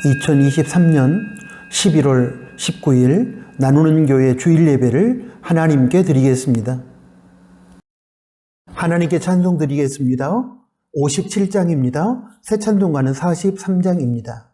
2023년 11월 19일 나누는 교회 주일 예배를 하나님께 드리겠습니다. 하나님께 찬송 드리겠습니다. 57장입니다. 새 찬송가는 43장입니다.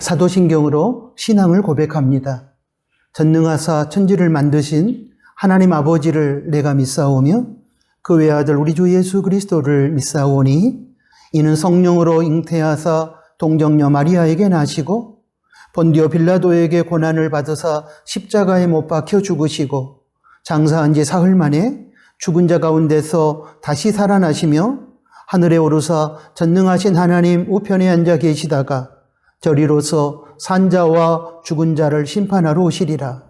사도신경으로 신앙을 고백합니다. 전능하사 천지를 만드신 하나님 아버지를 내가 믿사오며 그 외아들 우리 주 예수 그리스도를 믿사오니 이는 성령으로 잉태하사 동정녀 마리아에게 나시고 본디오 빌라도에게 고난을 받으사 십자가에 못 박혀 죽으시고 장사한 지 사흘 만에 죽은 자 가운데서 다시 살아나시며 하늘에 오르사 전능하신 하나님 우편에 앉아 계시다가 저리로서 산자와 죽은 자를 심판하러 오시리라.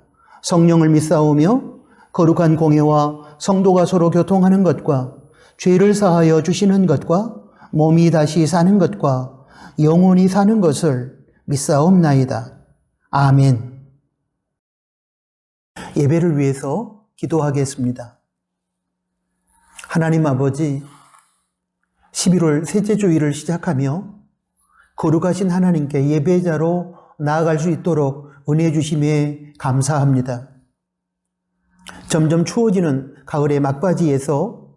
성령을 믿사오며 거룩한 공예와 성도가 서로 교통하는 것과 죄를 사하여 주시는 것과 몸이 다시 사는 것과 영원히 사는 것을 믿사옵나이다. 아멘. 예배를 위해서 기도하겠습니다. 하나님 아버지, 11월 셋째 주일을 시작하며 거룩하신 하나님께 예배자로 나아갈 수 있도록 은혜 주심에 감사합니다. 점점 추워지는 가을의 막바지에서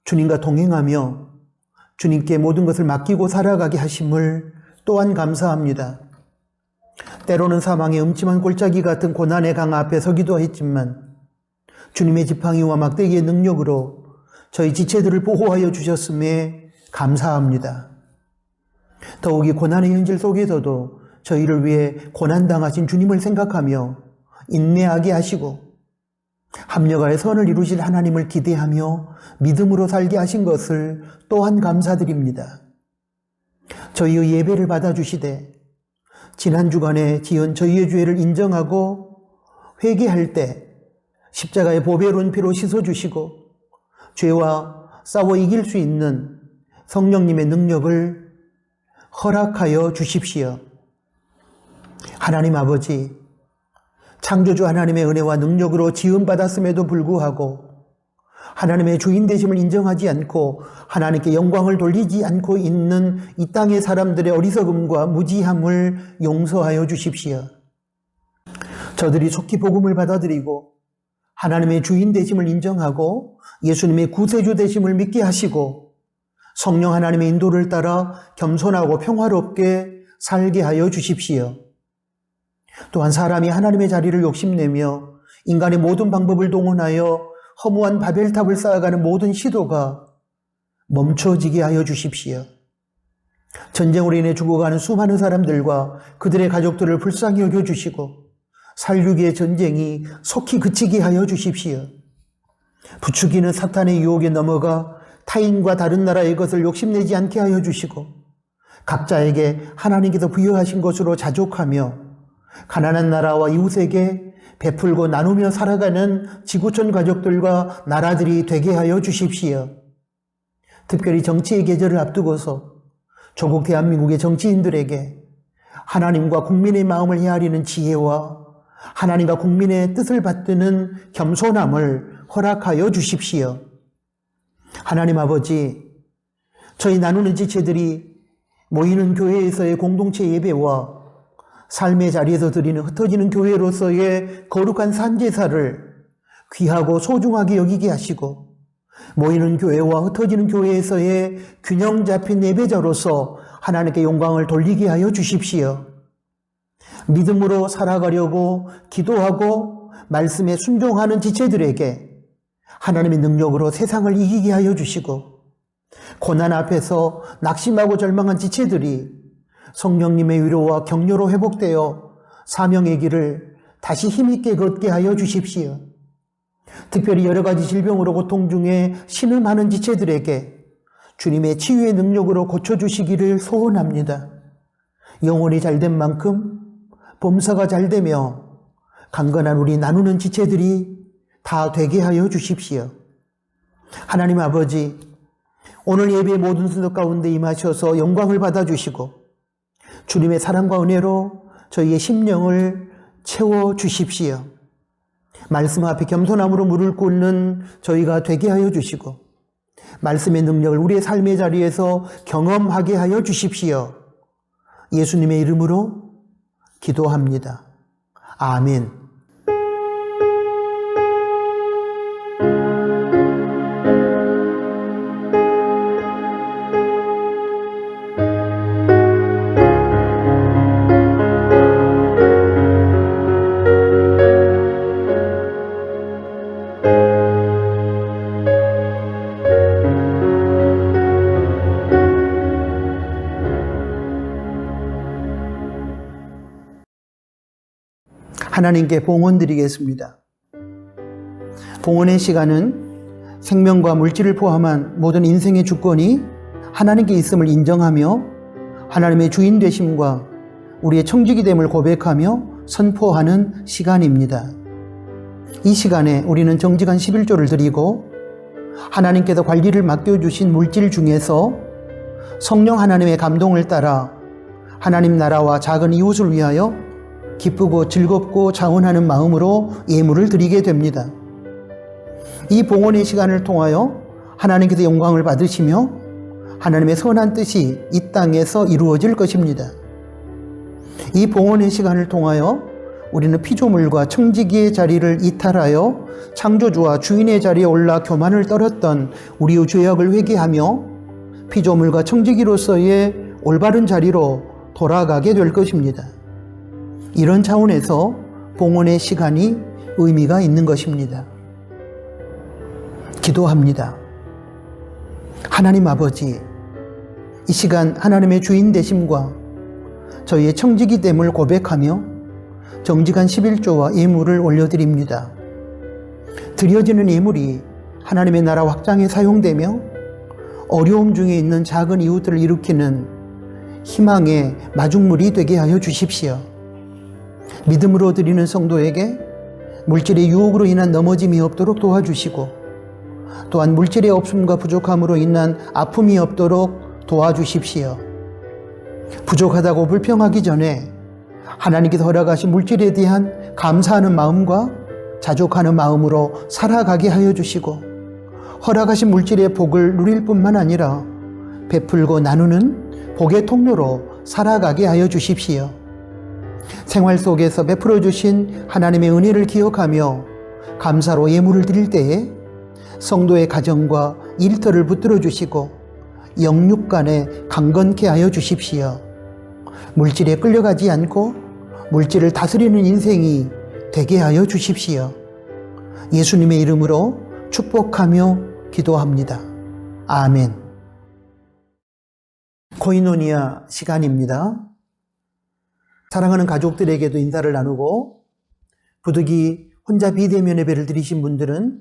주님과 동행하며 주님께 모든 것을 맡기고 살아가게 하심을 또한 감사합니다. 때로는 사망의 음침한 골짜기 같은 고난의 강 앞에 서기도 했지만 주님의 지팡이와 막대기의 능력으로 저희 지체들을 보호하여 주셨음에 감사합니다. 더욱이 고난의 현실 속에서도 저희를 위해 고난당하신 주님을 생각하며 인내하게 하시고 합력하여 선을 이루실 하나님을 기대하며 믿음으로 살게 하신 것을 또한 감사드립니다. 저희의 예배를 받아주시되 지난 주간에 지은 저희의 죄를 인정하고 회개할 때 십자가의 보배로운 피로 씻어주시고 죄와 싸워 이길 수 있는 성령님의 능력을 허락하여 주십시오. 하나님 아버지, 창조주 하나님의 은혜와 능력으로 지음받았음에도 불구하고 하나님의 주인 되심을 인정하지 않고 하나님께 영광을 돌리지 않고 있는 이 땅의 사람들의 어리석음과 무지함을 용서하여 주십시오. 저들이 속히 복음을 받아들이고 하나님의 주인 되심을 인정하고 예수님의 구세주 되심을 믿게 하시고 성령 하나님의 인도를 따라 겸손하고 평화롭게 살게 하여 주십시오. 또한 사람이 하나님의 자리를 욕심내며 인간의 모든 방법을 동원하여 허무한 바벨탑을 쌓아가는 모든 시도가 멈춰지게 하여 주십시오. 전쟁으로 인해 죽어가는 수많은 사람들과 그들의 가족들을 불쌍히 여겨주시고 살육의 전쟁이 속히 그치게 하여 주십시오. 부추기는 사탄의 유혹에 넘어가 타인과 다른 나라의 것을 욕심내지 않게 하여 주시고 각자에게 하나님께서 부여하신 것으로 자족하며 가난한 나라와 이웃에게 베풀고 나누며 살아가는 지구촌 가족들과 나라들이 되게 하여 주십시오. 특별히 정치의 계절을 앞두고서 조국 대한민국의 정치인들에게 하나님과 국민의 마음을 헤아리는 지혜와 하나님과 국민의 뜻을 받드는 겸손함을 허락하여 주십시오. 하나님 아버지, 저희 나누는 지체들이 모이는 교회에서의 공동체 예배와 삶의 자리에서 드리는 흩어지는 교회로서의 거룩한 산제사를 귀하고 소중하게 여기게 하시고 모이는 교회와 흩어지는 교회에서의 균형 잡힌 예배자로서 하나님께 영광을 돌리게 하여 주십시오. 믿음으로 살아가려고 기도하고 말씀에 순종하는 지체들에게 하나님의 능력으로 세상을 이기게 하여 주시고 고난 앞에서 낙심하고 절망한 지체들이 성령님의 위로와 격려로 회복되어 사명의 길을 다시 힘있게 걷게 하여 주십시오. 특별히 여러 가지 질병으로 고통 중에 신음하는 지체들에게 주님의 치유의 능력으로 고쳐주시기를 소원합니다. 영혼이 잘된 만큼 범사가 잘되며 강건한 우리 나누는 지체들이 다 되게 하여 주십시오. 하나님 아버지, 오늘 예배의 모든 순서 가운데 임하셔서 영광을 받아주시고 주님의 사랑과 은혜로 저희의 심령을 채워주십시오. 말씀 앞에 겸손함으로 무릎 꿇는 저희가 되게 하여 주시고 말씀의 능력을 우리의 삶의 자리에서 경험하게 하여 주십시오. 예수님의 이름으로 기도합니다. 아멘. 하나님께 봉헌 드리겠습니다. 봉헌의 시간은 생명과 물질을 포함한 모든 인생의 주권이 하나님께 있음을 인정하며 하나님의 주인 되심과 우리의 청지기 됨을 고백하며 선포하는 시간입니다. 이 시간에 우리는 정직한 11조를 드리고 하나님께서 관리를 맡겨주신 물질 중에서 성령 하나님의 감동을 따라 하나님 나라와 작은 이웃을 위하여 기쁘고 즐겁고 자원하는 마음으로 예물을 드리게 됩니다. 이 봉헌의 시간을 통하여 하나님께서 영광을 받으시며 하나님의 선한 뜻이 이 땅에서 이루어질 것입니다. 이 봉헌의 시간을 통하여 우리는 피조물과 청지기의 자리를 이탈하여 창조주와 주인의 자리에 올라 교만을 떨었던 우리의 죄악을 회개하며 피조물과 청지기로서의 올바른 자리로 돌아가게 될 것입니다. 이런 차원에서 봉헌의 시간이 의미가 있는 것입니다. 기도합니다. 하나님 아버지, 이 시간 하나님의 주인 되심과 저희의 청지기 됨을 고백하며 정직한 11조와 예물을 올려드립니다. 드려지는 예물이 하나님의 나라 확장에 사용되며 어려움 중에 있는 작은 이웃들을 일으키는 희망의 마중물이 되게 하여 주십시오. 믿음으로 드리는 성도에게 물질의 유혹으로 인한 넘어짐이 없도록 도와주시고 또한 물질의 없음과 부족함으로 인한 아픔이 없도록 도와주십시오. 부족하다고 불평하기 전에 하나님께서 허락하신 물질에 대한 감사하는 마음과 자족하는 마음으로 살아가게 하여 주시고 허락하신 물질의 복을 누릴 뿐만 아니라 베풀고 나누는 복의 통로로 살아가게 하여 주십시오. 생활 속에서 베풀어 주신 하나님의 은혜를 기억하며 감사로 예물을 드릴 때에 성도의 가정과 일터를 붙들어 주시고 영육 간에 강건케 하여 주십시오. 물질에 끌려가지 않고 물질을 다스리는 인생이 되게 하여 주십시오. 예수님의 이름으로 축복하며 기도합니다. 아멘. 코이노니아 시간입니다. 사랑하는 가족들에게도 인사를 나누고 부득이 혼자 비대면 예배를 드리신 분들은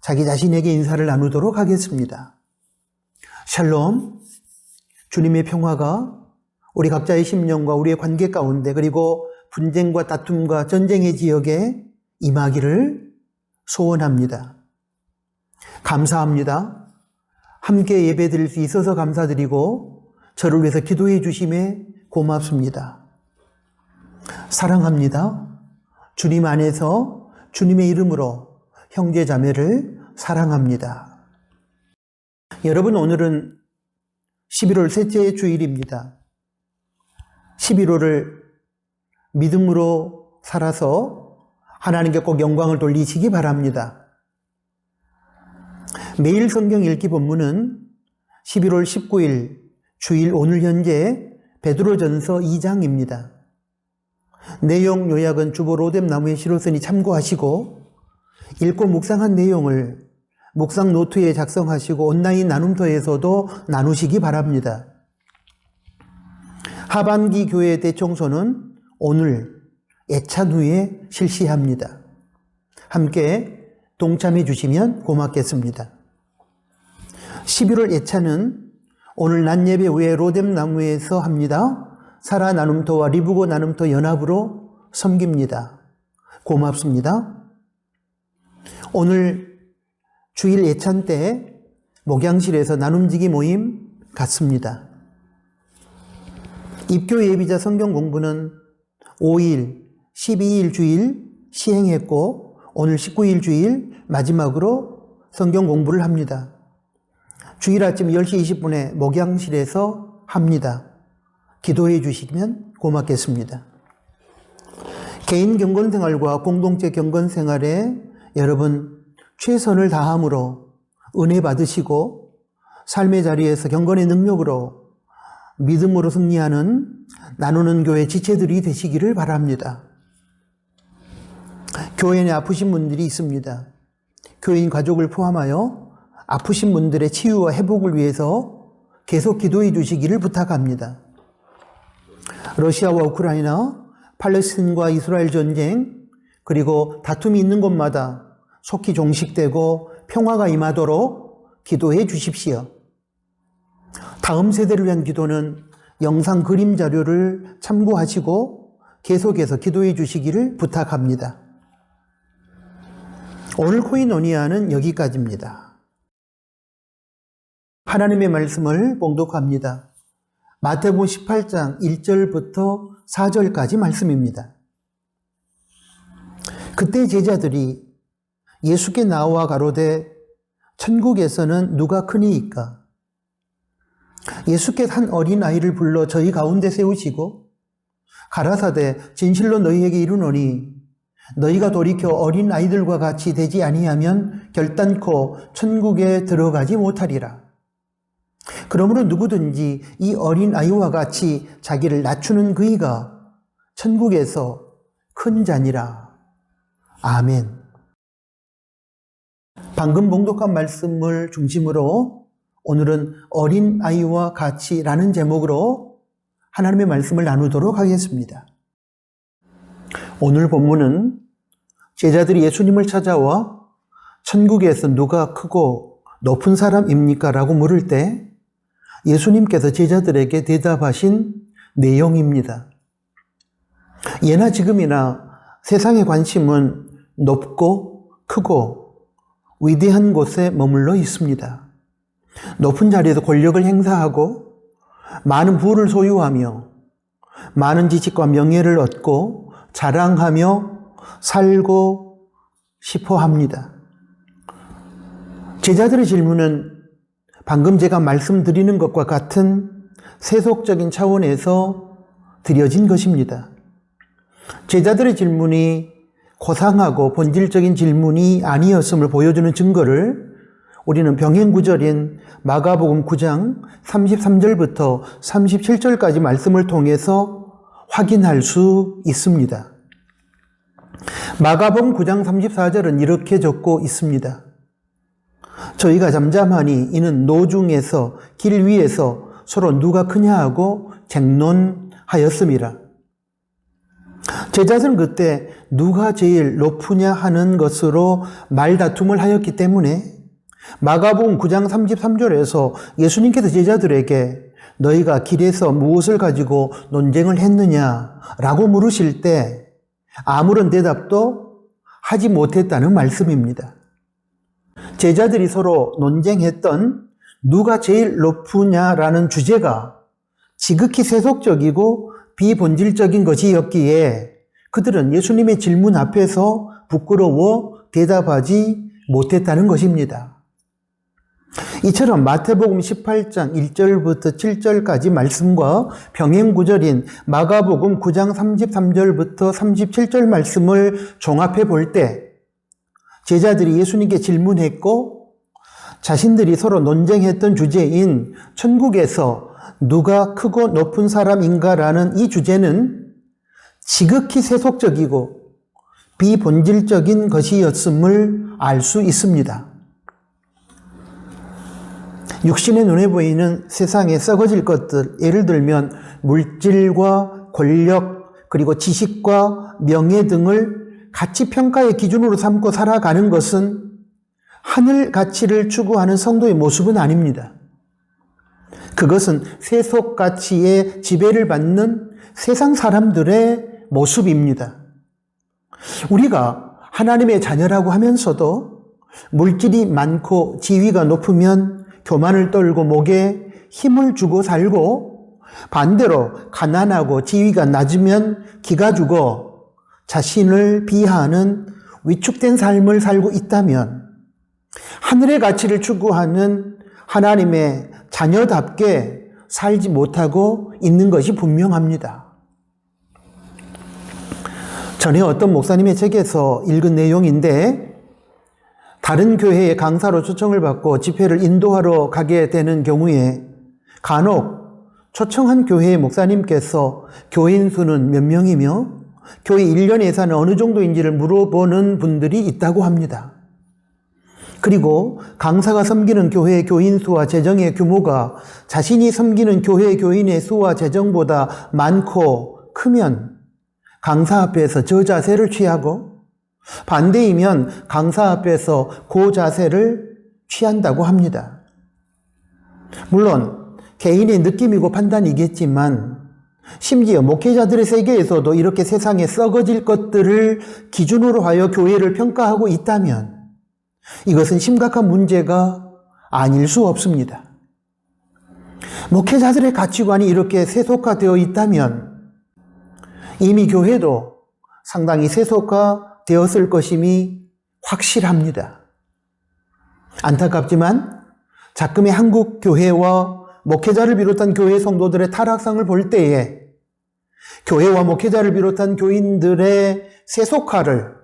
자기 자신에게 인사를 나누도록 하겠습니다. 샬롬, 주님의 평화가 우리 각자의 심령과 우리의 관계 가운데 그리고 분쟁과 다툼과 전쟁의 지역에 임하기를 소원합니다. 감사합니다. 함께 예배 드릴 수 있어서 감사드리고 저를 위해서 기도해 주심에 고맙습니다. 사랑합니다. 주님 안에서 주님의 이름으로 형제 자매를 사랑합니다. 여러분, 오늘은 11월 셋째 주일입니다. 11월을 믿음으로 살아서 하나님께 꼭 영광을 돌리시기 바랍니다. 매일 성경 읽기 본문은 11월 19일 주일 오늘 현재 베드로전서 2장입니다. 내용 요약은 주보 로뎀나무에 실었으니 참고하시고 읽고 묵상한 내용을 묵상 노트에 작성하시고 온라인 나눔터에서도 나누시기 바랍니다. 하반기 교회 대청소는 오늘 예찬 후에 실시합니다. 함께 동참해 주시면 고맙겠습니다. 11월 예찬은 오늘 낮 예배 후에 로뎀나무에서 합니다. 사라 나눔터와 리브고 나눔터 연합으로 섬깁니다. 고맙습니다. 오늘 주일 예찬 때 목양실에서 나눔지기 모임 갖습니다. 입교 예비자 성경 공부는 5일, 12일 주일 시행했고 오늘 19일 주일 마지막으로 성경 공부를 합니다. 주일 아침 10시 20분에 목양실에서 합니다. 기도해 주시면 고맙겠습니다. 개인 경건생활과 공동체 경건생활에 여러분 최선을 다함으로 은혜 받으시고 삶의 자리에서 경건의 능력으로 믿음으로 승리하는 나누는 교회 지체들이 되시기를 바랍니다. 교회 내 아프신 분들이 있습니다. 교인 가족을 포함하여 아프신 분들의 치유와 회복을 위해서 계속 기도해 주시기를 부탁합니다. 러시아와 우크라이나, 팔레스틴과 이스라엘 전쟁, 그리고 다툼이 있는 곳마다 속히 종식되고 평화가 임하도록 기도해 주십시오. 다음 세대를 위한 기도는 영상 그림 자료를 참고하시고 계속해서 기도해 주시기를 부탁합니다. 오늘 코이노니아는 여기까지입니다. 하나님의 말씀을 봉독합니다. 마태복음 18장 1절부터 4절까지 말씀입니다. 그때 제자들이 예수께 나와 가로되 천국에서는 누가 크니이까? 예수께서 한 어린아이를 불러 저희 가운데 세우시고 가라사대 진실로 너희에게 이르노니 너희가 돌이켜 어린아이들과 같이 되지 아니하면 결단코 천국에 들어가지 못하리라. 그러므로 누구든지 이 어린아이와 같이 자기를 낮추는 그이가 천국에서 큰 자니라. 아멘. 방금 봉독한 말씀을 중심으로 오늘은 어린아이와 같이라는 제목으로 하나님의 말씀을 나누도록 하겠습니다. 오늘 본문은 제자들이 예수님을 찾아와 천국에서 누가 크고 높은 사람입니까? 라고 물을 때 예수님께서 제자들에게 대답하신 내용입니다. 예나 지금이나 세상의 관심은 높고 크고 위대한 곳에 머물러 있습니다. 높은 자리에서 권력을 행사하고 많은 부를 소유하며 많은 지식과 명예를 얻고 자랑하며 살고 싶어 합니다. 제자들의 질문은 방금 제가 말씀드리는 것과 같은 세속적인 차원에서 드려진 것입니다. 제자들의 질문이 고상하고 본질적인 질문이 아니었음을 보여주는 증거를 우리는 병행구절인 마가복음 9장 33절부터 37절까지 말씀을 통해서 확인할 수 있습니다. 마가복음 9장 34절은 이렇게 적고 있습니다. 저희가 잠잠하니 이는 노중에서 길 위에서 서로 누가 크냐 하고 쟁론하였음이라. 제자들은 그때 누가 제일 높으냐 하는 것으로 말다툼을 하였기 때문에 마가복음 9장 33절에서 예수님께서 제자들에게 너희가 길에서 무엇을 가지고 논쟁을 했느냐라고 물으실 때 아무런 대답도 하지 못했다는 말씀입니다. 제자들이 서로 논쟁했던 누가 제일 높으냐라는 주제가 지극히 세속적이고 비본질적인 것이었기에 그들은 예수님의 질문 앞에서 부끄러워 대답하지 못했다는 것입니다. 이처럼 마태복음 18장 1절부터 7절까지 말씀과 병행구절인 마가복음 9장 33절부터 37절 말씀을 종합해 볼 때 제자들이 예수님께 질문했고 자신들이 서로 논쟁했던 주제인 천국에서 누가 크고 높은 사람인가라는 이 주제는 지극히 세속적이고 비본질적인 것이었음을 알 수 있습니다. 육신의 눈에 보이는 세상에 썩어질 것들, 예를 들면 물질과 권력, 그리고 지식과 명예 등을 가치 평가의 기준으로 삼고 살아가는 것은 하늘 가치를 추구하는 성도의 모습은 아닙니다. 그것은 세속 가치의 지배를 받는 세상 사람들의 모습입니다. 우리가 하나님의 자녀라고 하면서도 물질이 많고 지위가 높으면 교만을 떨고 목에 힘을 주고 살고 반대로 가난하고 지위가 낮으면 기가 죽어 자신을 비하하는 위축된 삶을 살고 있다면 하늘의 가치를 추구하는 하나님의 자녀답게 살지 못하고 있는 것이 분명합니다. 전에 어떤 목사님의 책에서 읽은 내용인데 다른 교회의 강사로 초청을 받고 집회를 인도하러 가게 되는 경우에 간혹 초청한 교회의 목사님께서 교인 수는 몇 명이며 교회 1년 예산은 어느 정도인지를 물어보는 분들이 있다고 합니다. 그리고 강사가 섬기는 교회의 교인 수와 재정의 규모가 자신이 섬기는 교회의 교인의 수와 재정보다 많고 크면 강사 앞에서 저 자세를 취하고 반대이면 강사 앞에서 그 자세를 취한다고 합니다. 물론 개인의 느낌이고 판단이겠지만 심지어 목회자들의 세계에서도 이렇게 세상에 썩어질 것들을 기준으로 하여 교회를 평가하고 있다면 이것은 심각한 문제가 아닐 수 없습니다. 목회자들의 가치관이 이렇게 세속화되어 있다면 이미 교회도 상당히 세속화되었을 것임이 확실합니다. 안타깝지만 작금의 한국 교회와 목회자를 비롯한 교회 성도들의 타락상을 볼 때에 교회와 목회자를 비롯한 교인들의 세속화를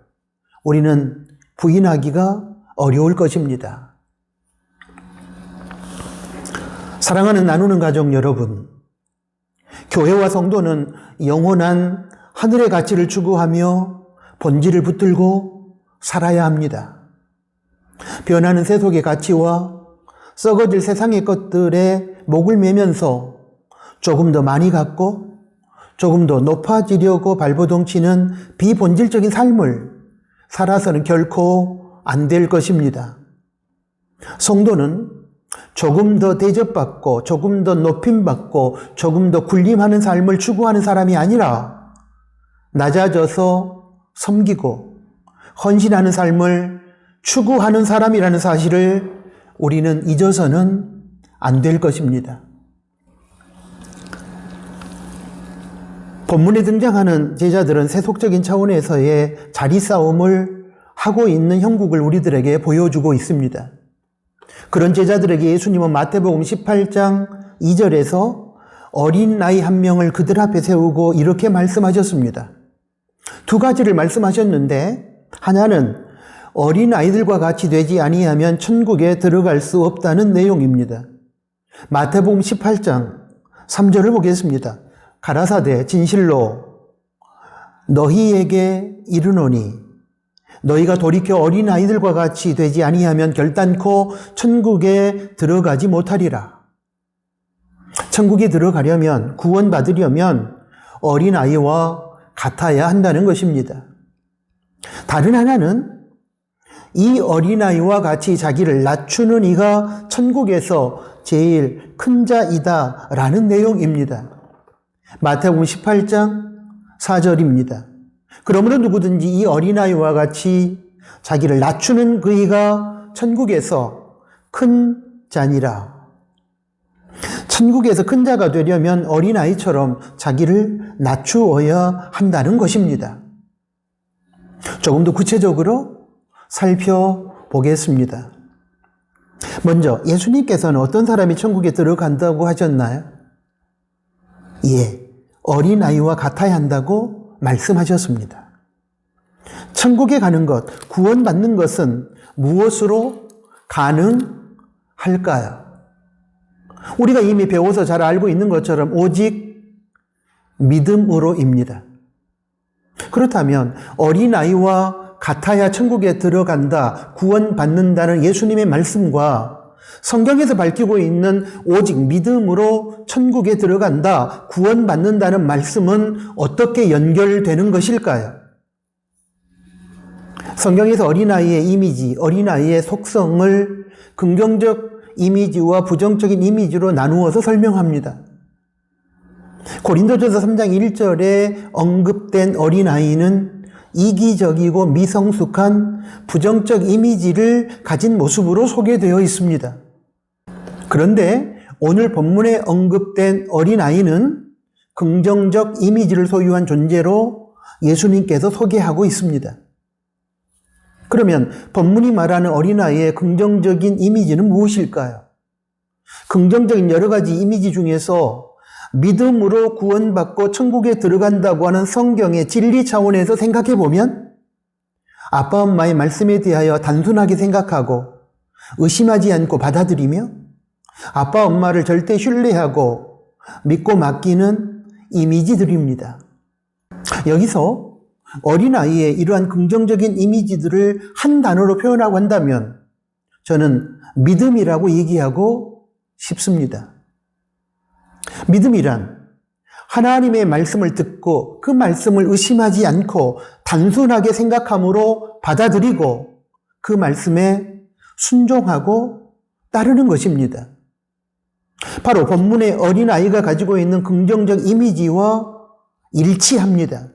우리는 부인하기가 어려울 것입니다. 사랑하는 나누는 가족 여러분, 교회와 성도는 영원한 하늘의 가치를 추구하며 본질을 붙들고 살아야 합니다. 변하는 세속의 가치와 썩어질 세상의 것들에 목을 매면서 조금 더 많이 갖고 조금 더 높아지려고 발버둥치는 비본질적인 삶을 살아서는 결코 안 될 것입니다. 성도는 조금 더 대접받고 조금 더 높임받고 조금 더 군림하는 삶을 추구하는 사람이 아니라 낮아져서 섬기고 헌신하는 삶을 추구하는 사람이라는 사실을 우리는 잊어서는 안 될 것입니다. 본문에 등장하는 제자들은 세속적인 차원에서의 자리 싸움을 하고 있는 형국을 우리들에게 보여주고 있습니다. 그런 제자들에게 예수님은 마태복음 18장 2절에서 어린 나이 한 명을 그들 앞에 세우고 이렇게 말씀하셨습니다. 두 가지를 말씀하셨는데 하나는 어린 아이들과 같이 되지 아니하면 천국에 들어갈 수 없다는 내용입니다. 마태복음 18장 3절을 보겠습니다. 가라사대 진실로 너희에게 이르노니 너희가 돌이켜 어린아이들과 같이 되지 아니하면 결단코 천국에 들어가지 못하리라. 천국에 들어가려면, 구원받으려면 어린아이와 같아야 한다는 것입니다. 다른 하나는 이 어린아이와 같이 자기를 낮추는 이가 천국에서 제일 큰 자이다 라는 내용입니다. 마태복음 18장 4절입니다. 그러므로 누구든지 이 어린아이와 같이 자기를 낮추는 그이가 천국에서 큰 자니라. 천국에서 큰 자가 되려면 어린아이처럼 자기를 낮추어야 한다는 것입니다. 조금 더 구체적으로 살펴보겠습니다. 먼저 예수님께서는 어떤 사람이 천국에 들어간다고 하셨나요? 예, 어린아이와 같아야 한다고 말씀하셨습니다. 천국에 가는 것, 구원받는 것은 무엇으로 가능할까요? 우리가 이미 배워서 잘 알고 있는 것처럼 오직 믿음으로입니다. 그렇다면 어린아이와 같아야 천국에 들어간다, 구원받는다는 예수님의 말씀과 성경에서 밝히고 있는 오직 믿음으로 천국에 들어간다, 구원받는다는 말씀은 어떻게 연결되는 것일까요? 성경에서 어린아이의 이미지, 어린아이의 속성을 긍정적 이미지와 부정적인 이미지로 나누어서 설명합니다. 고린도전서 3장 1절에 언급된 어린아이는 이기적이고 미성숙한 부정적 이미지를 가진 모습으로 소개되어 있습니다. 그런데 오늘 본문에 언급된 어린아이는 긍정적 이미지를 소유한 존재로 예수님께서 소개하고 있습니다. 그러면 본문이 말하는 어린아이의 긍정적인 이미지는 무엇일까요? 긍정적인 여러 가지 이미지 중에서 믿음으로 구원받고 천국에 들어간다고 하는 성경의 진리 차원에서 생각해 보면 아빠 엄마의 말씀에 대하여 단순하게 생각하고 의심하지 않고 받아들이며 아빠 엄마를 절대 신뢰하고 믿고 맡기는 이미지들입니다. 여기서 어린아이의 이러한 긍정적인 이미지들을 한 단어로 표현하고 한다면 저는 믿음이라고 얘기하고 싶습니다. 믿음이란 하나님의 말씀을 듣고 그 말씀을 의심하지 않고 단순하게 생각함으로 받아들이고 그 말씀에 순종하고 따르는 것입니다. 바로 본문의 어린아이가 가지고 있는 긍정적 이미지와 일치합니다.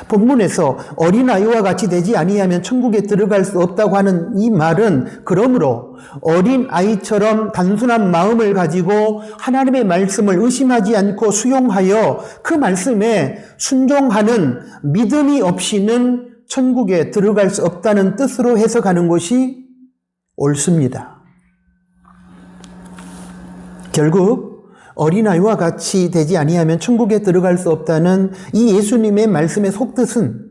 본문에서 어린아이와 같이 되지 아니하면 천국에 들어갈 수 없다고 하는 이 말은 그러므로 어린아이처럼 단순한 마음을 가지고 하나님의 말씀을 의심하지 않고 수용하여 그 말씀에 순종하는 믿음이 없이는 천국에 들어갈 수 없다는 뜻으로 해석하는 것이 옳습니다. 결국 어린아이와 같이 되지 아니하면 천국에 들어갈 수 없다는 이 예수님의 말씀의 속뜻은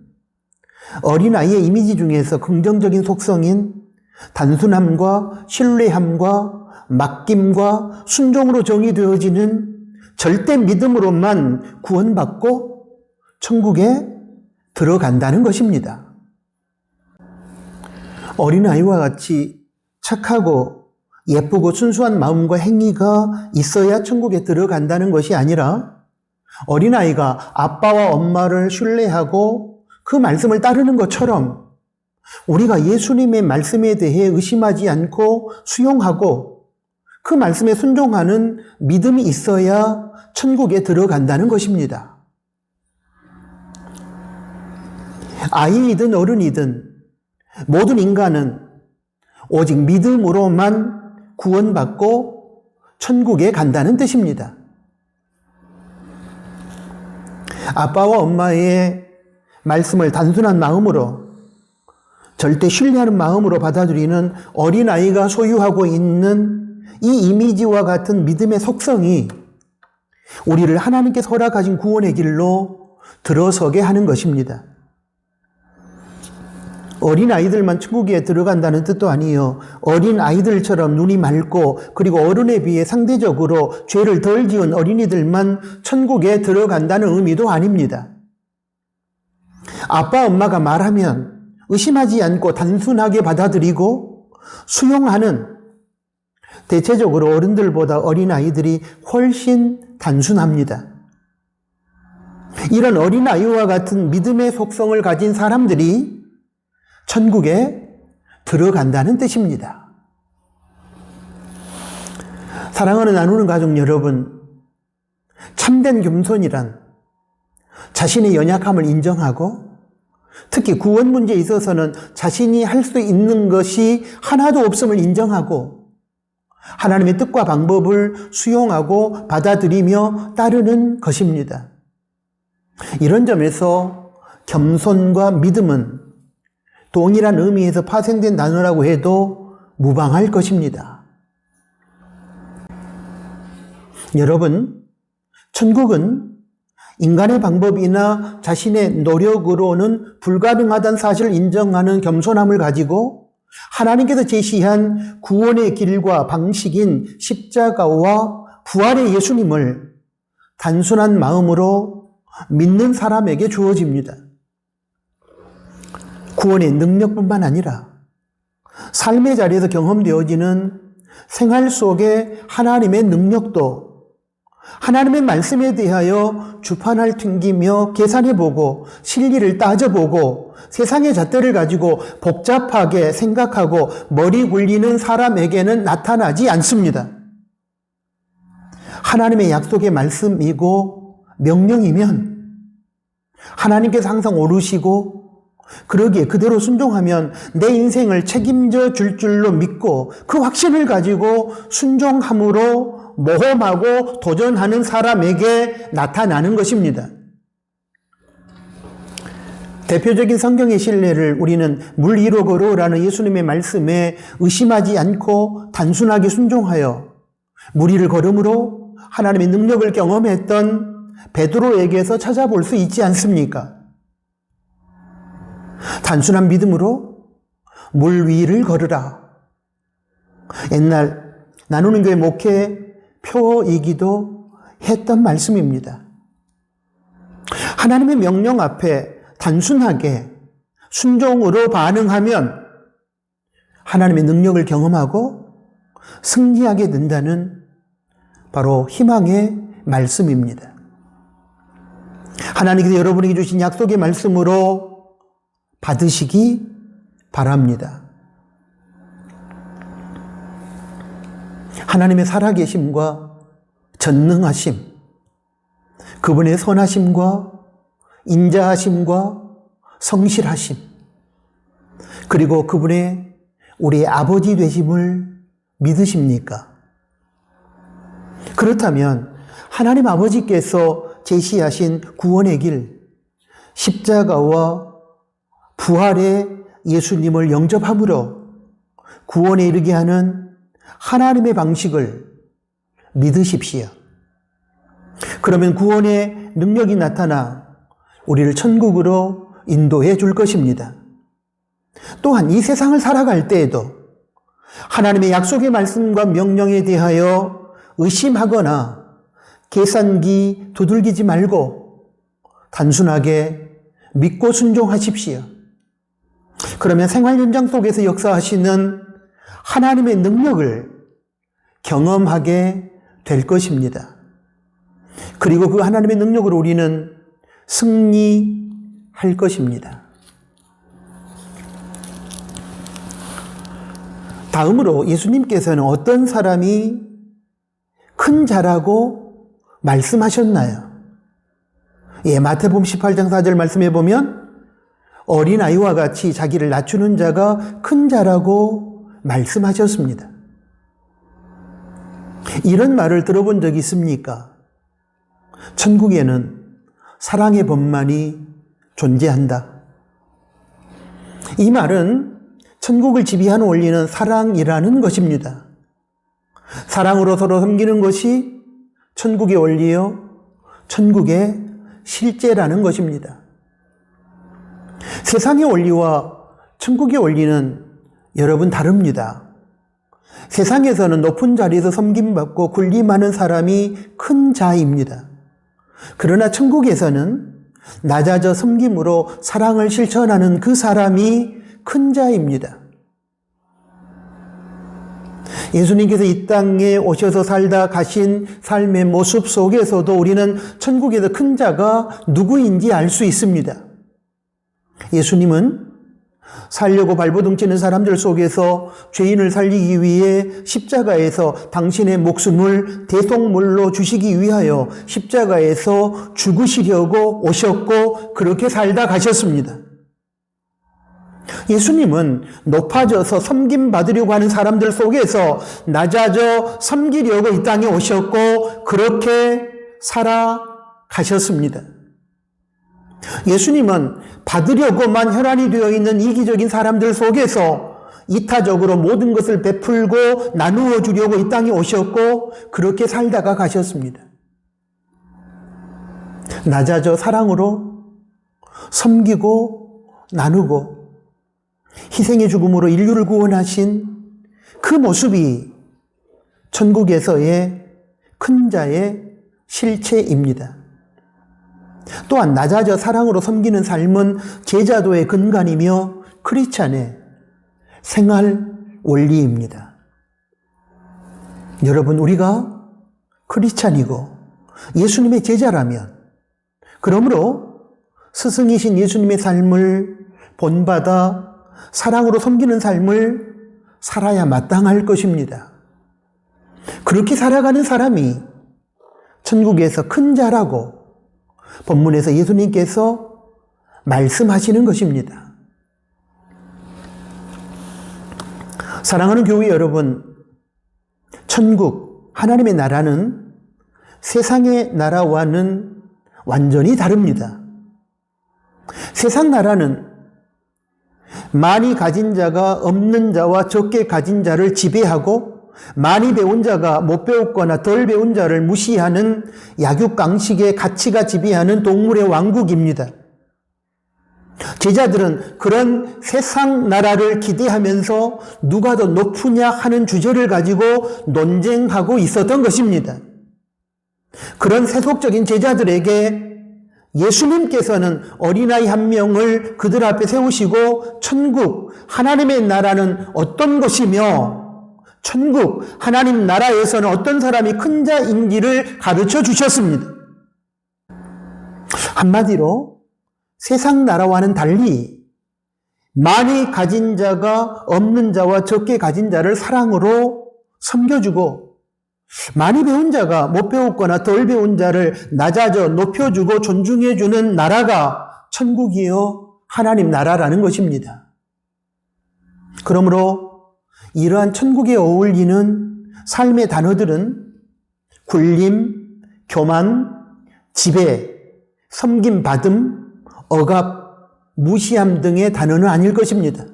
어린아이의 이미지 중에서 긍정적인 속성인 단순함과 신뢰함과 맡김과 순종으로 정의되어지는 절대 믿음으로만 구원받고 천국에 들어간다는 것입니다. 어린아이와 같이 착하고 예쁘고 순수한 마음과 행위가 있어야 천국에 들어간다는 것이 아니라 어린아이가 아빠와 엄마를 신뢰하고 그 말씀을 따르는 것처럼 우리가 예수님의 말씀에 대해 의심하지 않고 수용하고 그 말씀에 순종하는 믿음이 있어야 천국에 들어간다는 것입니다. 아이이든 어른이든 모든 인간은 오직 믿음으로만 구원받고 천국에 간다는 뜻입니다. 아빠와 엄마의 말씀을 단순한 마음으로 절대 신뢰하는 마음으로 받아들이는 어린아이가 소유하고 있는 이 이미지와 같은 믿음의 속성이 우리를 하나님께서 허락하신 구원의 길로 들어서게 하는 것입니다. 어린 아이들만 천국에 들어간다는 뜻도 아니에요. 어린 아이들처럼 눈이 맑고 그리고 어른에 비해 상대적으로 죄를 덜 지은 어린이들만 천국에 들어간다는 의미도 아닙니다. 아빠, 엄마가 말하면 의심하지 않고 단순하게 받아들이고 수용하는, 대체적으로 어른들보다 어린아이들이 훨씬 단순합니다. 이런 어린아이와 같은 믿음의 속성을 가진 사람들이 천국에 들어간다는 뜻입니다. 사랑하는 나누는 가족 여러분, 참된 겸손이란 자신의 연약함을 인정하고 특히 구원 문제에 있어서는 자신이 할 수 있는 것이 하나도 없음을 인정하고 하나님의 뜻과 방법을 수용하고 받아들이며 따르는 것입니다. 이런 점에서 겸손과 믿음은 동일한 의미에서 파생된 단어라고 해도 무방할 것입니다. 여러분, 천국은 인간의 방법이나 자신의 노력으로는 불가능하다는 사실을 인정하는 겸손함을 가지고 하나님께서 제시한 구원의 길과 방식인 십자가와 부활의 예수님을 단순한 마음으로 믿는 사람에게 주어집니다. 구원의 능력뿐만 아니라 삶의 자리에서 경험되어지는 생활 속의 하나님의 능력도 하나님의 말씀에 대하여 주판을 튕기며 계산해보고 진리를 따져보고 세상의 잣대를 가지고 복잡하게 생각하고 머리 굴리는 사람에게는 나타나지 않습니다. 하나님의 약속의 말씀이고 명령이면 하나님께서 항상 오르시고 그러기에 그대로 순종하면 내 인생을 책임져 줄 줄로 믿고 그 확신을 가지고 순종함으로 모험하고 도전하는 사람에게 나타나는 것입니다. 대표적인 성경의 신뢰를 우리는 물 위로 걸어오라는 예수님의 말씀에 의심하지 않고 단순하게 순종하여 물 위를 걸음으로 하나님의 능력을 경험했던 베드로에게서 찾아볼 수 있지 않습니까? 단순한 믿음으로 물 위를 걸으라. 옛날 나누는 교회 목회 표이기도 했던 말씀입니다. 하나님의 명령 앞에 단순하게 순종으로 반응하면 하나님의 능력을 경험하고 승리하게 된다는 바로 희망의 말씀입니다. 하나님께서 여러분에게 주신 약속의 말씀으로 받으시기 바랍니다. 하나님의 살아계심과 전능하심, 그분의 선하심과 인자하심과 성실하심, 그리고 그분의 우리의 아버지 되심을 믿으십니까? 그렇다면 하나님 아버지께서 제시하신 구원의 길, 십자가와 부활의 예수님을 영접함으로 구원에 이르게 하는 하나님의 방식을 믿으십시오. 그러면 구원의 능력이 나타나 우리를 천국으로 인도해 줄 것입니다. 또한 이 세상을 살아갈 때에도 하나님의 약속의 말씀과 명령에 대하여 의심하거나 계산기 두들기지 말고 단순하게 믿고 순종하십시오. 그러면 생활 현장 속에서 역사하시는 하나님의 능력을 경험하게 될 것입니다. 그리고 그 하나님의 능력으로 우리는 승리할 것입니다. 다음으로 예수님께서는 어떤 사람이 큰 자라고 말씀하셨나요? 마태복음 18장 4절 말씀해 보면 어린아이와 같이 자기를 낮추는 자가 큰 자라고 말씀하셨습니다. 이런 말을 들어본 적 있습니까? 천국에는 사랑의 법만이 존재한다. 이 말은 천국을 지배하는 원리는 사랑이라는 것입니다. 사랑으로 서로 섬기는 것이 천국의 원리요, 천국의 실제라는 것입니다. 세상의 원리와 천국의 원리는 여러분 다릅니다. 세상에서는 높은 자리에서 섬김받고 군림하는 사람이 큰 자입니다. 그러나 천국에서는 낮아져 섬김으로 사랑을 실천하는 그 사람이 큰 자입니다. 예수님께서 이 땅에 오셔서 살다 가신 삶의 모습 속에서도 우리는 천국에서 큰 자가 누구인지 알 수 있습니다. 예수님은 살려고 발버둥 치는 사람들 속에서 죄인을 살리기 위해 십자가에서 당신의 목숨을 대속물로 주시기 위하여 십자가에서 죽으시려고 오셨고 그렇게 살다 가셨습니다. 예수님은 높아져서 섬김받으려고 하는 사람들 속에서 낮아져 섬기려고 이 땅에 오셨고 그렇게 살아가셨습니다. 예수님은 받으려고만 혈안이 되어 있는 이기적인 사람들 속에서 이타적으로 모든 것을 베풀고 나누어 주려고 이 땅에 오셨고 그렇게 살다가 가셨습니다. 낮아져 사랑으로 섬기고 나누고 희생의 죽음으로 인류를 구원하신 그 모습이 천국에서의 큰 자의 실체입니다. 또한 낮아져 사랑으로 섬기는 삶은 제자도의 근간이며 크리스찬의 생활 원리입니다. 여러분, 우리가 크리스찬이고 예수님의 제자라면 그러므로 스승이신 예수님의 삶을 본받아 사랑으로 섬기는 삶을 살아야 마땅할 것입니다. 그렇게 살아가는 사람이 천국에서 큰 자라고 본문에서 예수님께서 말씀하시는 것입니다. 사랑하는 교회 여러분, 천국, 하나님의 나라는 세상의 나라와는 완전히 다릅니다. 세상 나라는 많이 가진 자가 없는 자와 적게 가진 자를 지배하고 많이 배운 자가 못 배웠거나 덜 배운 자를 무시하는 약육강식의 가치가 지배하는 동물의 왕국입니다. 제자들은 그런 세상 나라를 기대하면서 누가 더 높으냐 하는 주제를 가지고 논쟁하고 있었던 것입니다. 그런 세속적인 제자들에게 예수님께서는 어린아이 한 명을 그들 앞에 세우시고 천국, 하나님의 나라는 어떤 것이며 천국, 하나님 나라에서는 어떤 사람이 큰 자인지를 가르쳐 주셨습니다. 한마디로 세상 나라와는 달리 많이 가진 자가 없는 자와 적게 가진 자를 사랑으로 섬겨주고 많이 배운 자가 못 배웠거나 덜 배운 자를 낮아져 높여주고 존중해주는 나라가 천국이요 하나님 나라라는 것입니다. 그러므로 이러한 천국에 어울리는 삶의 단어들은 굴림, 교만, 지배, 섬김받음, 억압, 무시함 등의 단어는 아닐 것입니다.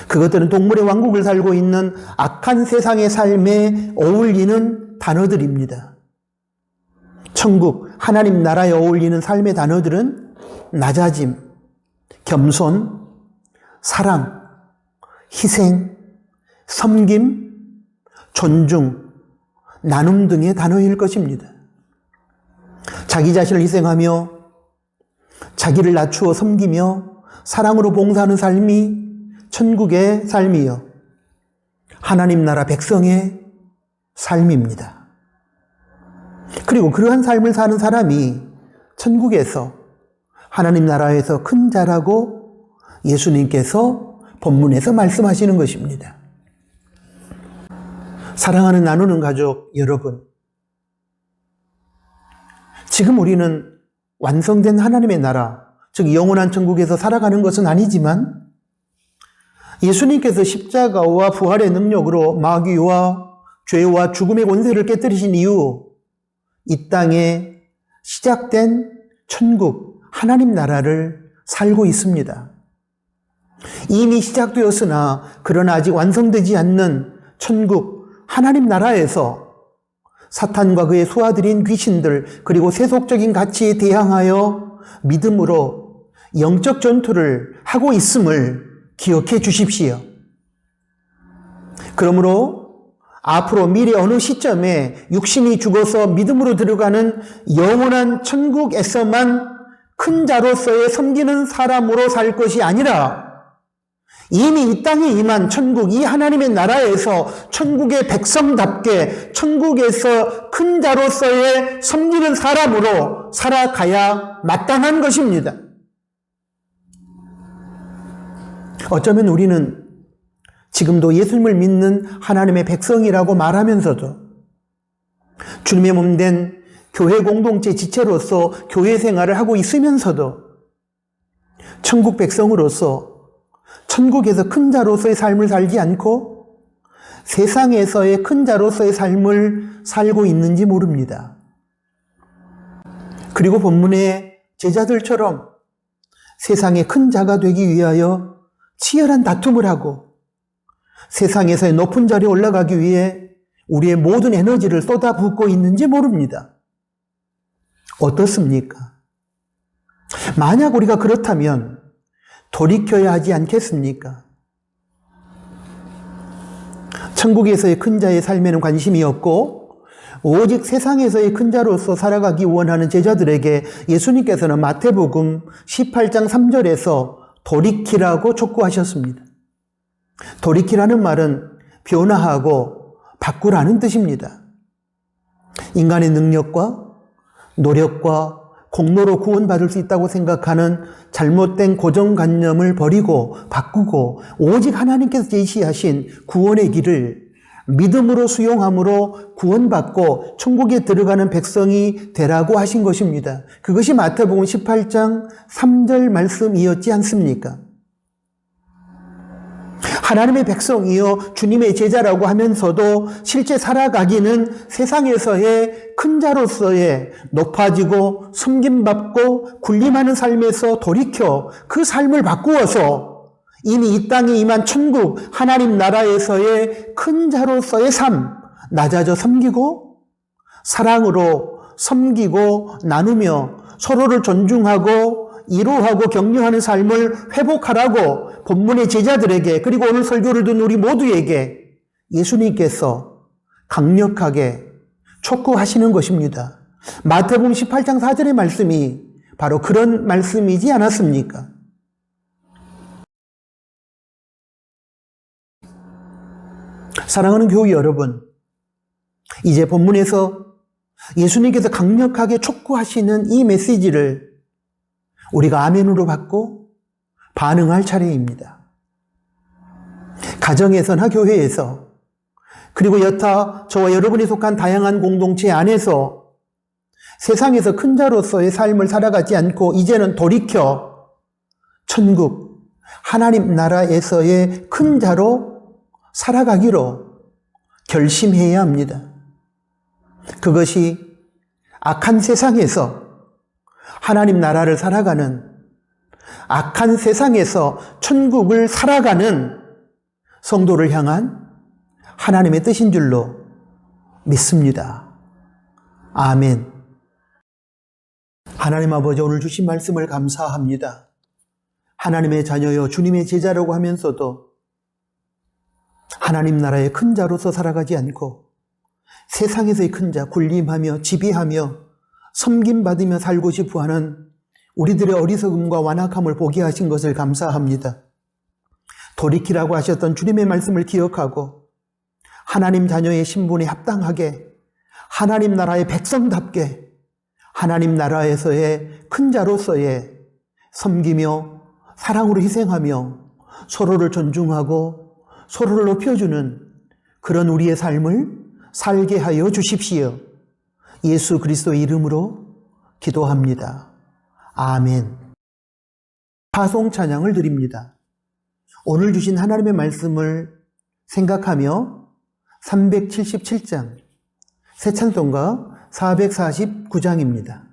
그것들은 동물의 왕국을 살고 있는 악한 세상의 삶에 어울리는 단어들입니다. 천국, 하나님 나라에 어울리는 삶의 단어들은 낮아짐, 겸손, 사랑, 희생, 섬김, 존중, 나눔 등의 단어일 것입니다. 자기 자신을 희생하며 자기를 낮추어 섬기며 사랑으로 봉사하는 삶이 천국의 삶이요 하나님 나라 백성의 삶입니다. 그리고 그러한 삶을 사는 사람이 천국에서 하나님 나라에서 큰 자라고 예수님께서 본문에서 말씀하시는 것입니다. 사랑하는 나누는 가족 여러분, 지금 우리는 완성된 하나님의 나라, 즉 영원한 천국에서 살아가는 것은 아니지만 예수님께서 십자가와 부활의 능력으로 마귀와 죄와 죽음의 권세를 깨뜨리신 이후 이 땅에 시작된 천국, 하나님 나라를 살고 있습니다. 이미 시작되었으나 그러나 아직 완성되지 않는 천국, 하나님 나라에서 사탄과 그의 소아들인 귀신들 그리고 세속적인 가치에 대항하여 믿음으로 영적 전투를 하고 있음을 기억해 주십시오. 그러므로 앞으로 미래 어느 시점에 육신이 죽어서 믿음으로 들어가는 영원한 천국에서만 큰 자로서의 섬기는 사람으로 살 것이 아니라 이미 이 땅에 임한 천국, 이 하나님의 나라에서 천국의 백성답게 천국에서 큰 자로서의 섬기는 사람으로 살아가야 마땅한 것입니다. 어쩌면 우리는 지금도 예수님을 믿는 하나님의 백성이라고 말하면서도 주님의 몸된 교회 공동체 지체로서 교회 생활을 하고 있으면서도 천국 백성으로서 천국에서 큰 자로서의 삶을 살지 않고 세상에서의 큰 자로서의 삶을 살고 있는지 모릅니다. 그리고 본문의 제자들처럼 세상의 큰 자가 되기 위하여 치열한 다툼을 하고 세상에서의 높은 자리에 올라가기 위해 우리의 모든 에너지를 쏟아붓고 있는지 모릅니다. 어떻습니까? 만약 우리가 그렇다면 돌이켜야 하지 않겠습니까? 천국에서의 큰 자의 삶에는 관심이 없고 오직 세상에서의 큰 자로서 살아가기 원하는 제자들에게 예수님께서는 마태복음 18장 3절에서 돌이키라고 촉구하셨습니다. 돌이키라는 말은 변화하고 바꾸라는 뜻입니다. 인간의 능력과 노력과 공로로 구원받을 수 있다고 생각하는 잘못된 고정관념을 버리고 바꾸고 오직 하나님께서 제시하신 구원의 길을 믿음으로 수용함으로 구원받고 천국에 들어가는 백성이 되라고 하신 것입니다. 그것이 마태복음 18장 3절 말씀이었지 않습니까? 하나님의 백성이요 주님의 제자라고 하면서도 실제 살아가기는 세상에서의 큰 자로서의 높아지고 섬김받고 군림하는 삶에서 돌이켜 그 삶을 바꾸어서 이미 이 땅에 임한 천국 하나님 나라에서의 큰 자로서의 삶, 낮아져 섬기고 사랑으로 섬기고 나누며 서로를 존중하고 이로하고 격려하는 삶을 회복하라고 본문의 제자들에게 그리고 오늘 설교를 듣는 우리 모두에게 예수님께서 강력하게 촉구하시는 것입니다. 마태복음 18장 4절의 말씀이 바로 그런 말씀이지 않았습니까? 사랑하는 교회 여러분, 이제 본문에서 예수님께서 강력하게 촉구하시는 이 메시지를 우리가 아멘으로 받고 반응할 차례입니다. 가정에서나 교회에서 그리고 여타 저와 여러분이 속한 다양한 공동체 안에서 세상에서 큰 자로서의 삶을 살아가지 않고 이제는 돌이켜 천국 하나님 나라에서의 큰 자로 살아가기로 결심해야 합니다. 그것이 악한 세상에서 하나님 나라를 살아가는 악한 세상에서 천국을 살아가는 성도를 향한 하나님의 뜻인 줄로 믿습니다. 아멘. 하나님 아버지 오늘 주신 말씀을 감사합니다. 하나님의 자녀여 주님의 제자라고 하면서도 하나님 나라의 큰 자로서 살아가지 않고 세상에서의 큰 자 군림하며 지배하며 섬김받으며 살고 싶어하는 우리들의 어리석음과 완악함을 보게 하신 것을 감사합니다. 돌이키라고 하셨던 주님의 말씀을 기억하고 하나님 자녀의 신분에 합당하게 하나님 나라의 백성답게 하나님 나라에서의 큰 자로서의 섬기며 사랑으로 희생하며 서로를 존중하고 서로를 높여주는 그런 우리의 삶을 살게 하여 주십시오. 예수 그리스도의 이름으로 기도합니다. 아멘. 파송 찬양을 드립니다. 오늘 주신 하나님의 말씀을 생각하며 377장 새 찬송가 449장입니다.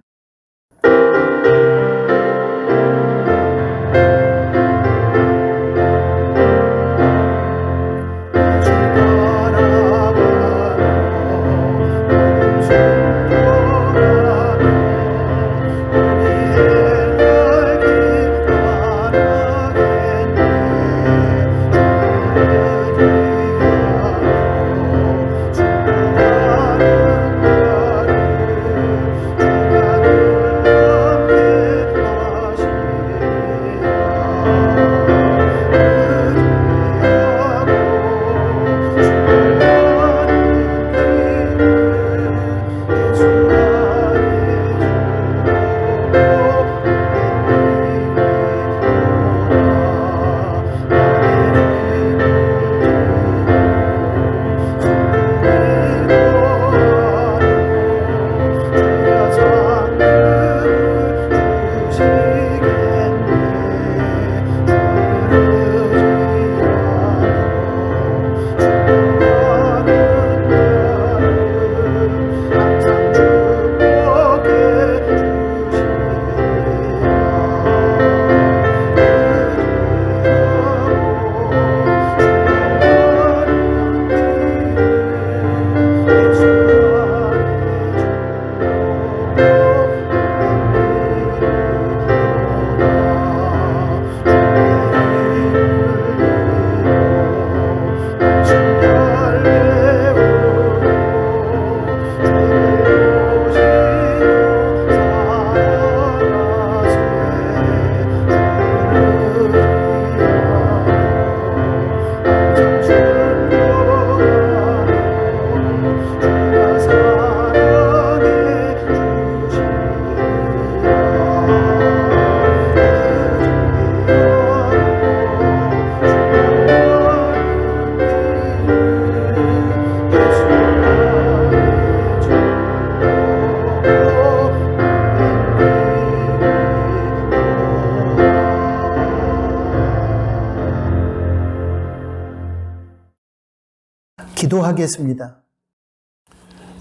기도하겠습니다.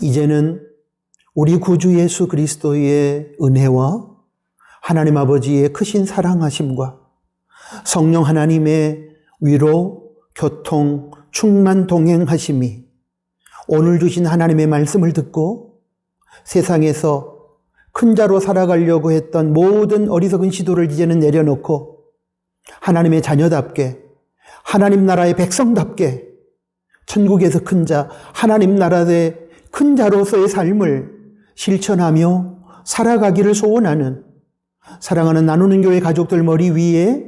이제는 우리 구주 예수 그리스도의 은혜와 하나님 아버지의 크신 사랑하심과 성령 하나님의 위로, 교통, 충만 동행하심이 오늘 주신 하나님의 말씀을 듣고 세상에서 큰 자로 살아가려고 했던 모든 어리석은 시도를 이제는 내려놓고 하나님의 자녀답게, 하나님 나라의 백성답게 천국에서 큰 자, 하나님 나라의 큰 자로서의 삶을 실천하며 살아가기를 소원하는 사랑하는 나누는 교회 가족들 머리 위에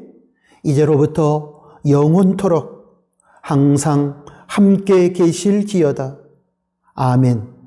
이제로부터 영원토록 항상 함께 계실지어다. 아멘.